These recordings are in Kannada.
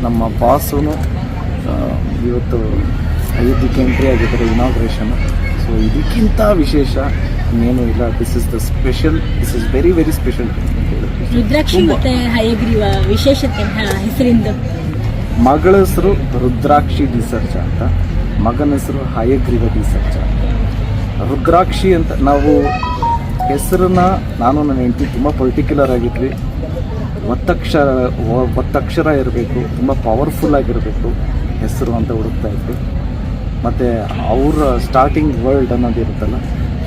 ನಮ್ಮ ಬಾಸು ಇವತ್ತು ಅಯೋಧ್ಯೆಗೆ ಎಂಟ್ರಿ ಆಗಿದ್ದಾರೆ, ಇನಾಗ್ರೇಷನ್. ಸೊ ಇದಕ್ಕಿಂತ ವಿಶೇಷ ಇನ್ನೇನು ಇಲ್ಲ. This is the special, this is very very special. ರುದ್ರಾಕ್ಷಿ ಮತ್ತೆ ಹಯಗ್ರೀವ ವಿಶೇಷತೆ ಹೆಸರಿಂದ. ಮಗಳ ಹೆಸರು ರುದ್ರಾಕ್ಷಿ ಡಿಸರ್ಜ ಅಂತ, ಮಗನ ಹೆಸರು ಹಯಗ್ರೀವ ಡಿಸರ್ಜ. ರುದ್ರಾಕ್ಷಿ ಅಂತ ನಾವು ಹೆಸರನ್ನ, ನಾನು ನನ್ನ ಹೆಂಡತಿ ತುಂಬ ಪರ್ಟಿಕ್ಯುಲರ್ ಆಗಿದ್ವಿ. ಒತ್ತಕ್ಷರ ಇರಬೇಕು, ತುಂಬ ಪವರ್ಫುಲ್ ಆಗಿರಬೇಕು ಹೆಸರು ಅಂತ ಹುಡುಕ್ತಾ ಇದ್ವಿ. ಮತ್ತು ಅವರ ಸ್ಟಾರ್ಟಿಂಗ್ ವರ್ಲ್ಡ್ ಅನ್ನೋದು ಇರುತ್ತಲ್ಲ,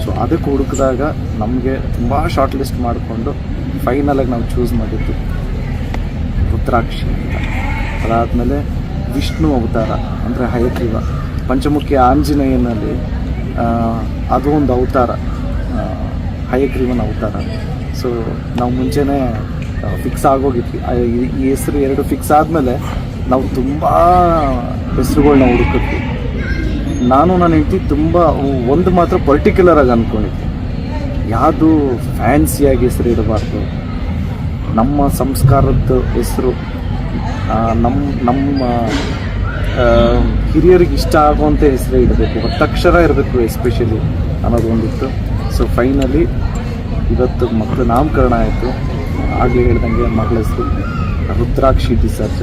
ಸೊ ಅದಕ್ಕೆ ಹುಡುಕಿದಾಗ ನಮಗೆ ತುಂಬ ಶಾರ್ಟ್ ಲಿಸ್ಟ್ ಮಾಡಿಕೊಂಡು ಫೈನಲಾಗಿ ನಾವು ಚೂಸ್ ಮಾಡಿದ್ದು ರುದ್ರಾಕ್ಷಿ ಅಂತ. ಅದಾದಮೇಲೆ ವಿಷ್ಣು ಅವತಾರ ಅಂದರೆ ಹಯಗ್ರೀವ, ಪಂಚಮುಖಿ ಆಂಜನೇಯನಲ್ಲಿ ಅದು ಒಂದು ಅವತಾರ, ಹಯಗ್ರೀವನ ಅವತಾರ. ಸೊ ನಾವು ಮುಂಚೆನೇ ಫಿಕ್ಸ್ ಆಗೋಗಿದ್ವಿ. ಈ ಹೆಸರು ಎರಡು ಫಿಕ್ಸ್ ಆದಮೇಲೆ ನಾವು ತುಂಬ ಹೆಸರುಗಳನ್ನ ಹುಡುಕಿದ್ವಿ. ನಾನು ನನ್ನ ಹೆಂಡತಿ ತುಂಬ ಒಂದು ಮಾತ್ರ ಪರ್ಟಿಕ್ಯುಲರ್ ಆಗಿ ಅಂದ್ಕೊಂಡಿದ್ದೆ, ಯಾವುದು ಫ್ಯಾನ್ಸಿಯಾಗಿ ಹೆಸರು ಇಡಬಾರ್ದು, ನಮ್ಮ ಸಂಸ್ಕಾರದ ಹೆಸರು, ನಮ್ಮ ಹಿರಿಯರಿಗೆ ಇಷ್ಟ ಆಗುವಂಥ ಹೆಸರೇ ಇಡಬೇಕು, ಒತ್ತಕ್ಷರ ಇರಬೇಕು ಎಸ್ಪೆಷಲಿ ಅನ್ನೋದು ಒಂದಿತ್ತು. ಸೊ ಫೈನಲಿ ಇವತ್ತು ಮಕ್ಕಳು ನಾಮಕರಣ ಆಯಿತು. ಆಗಲೇ ಹೇಳ್ದಂಗೆ ಮಗಳ ಹೆಸರು ರುದ್ರಾಕ್ಷಿ ಡಿಸರ್ಜ.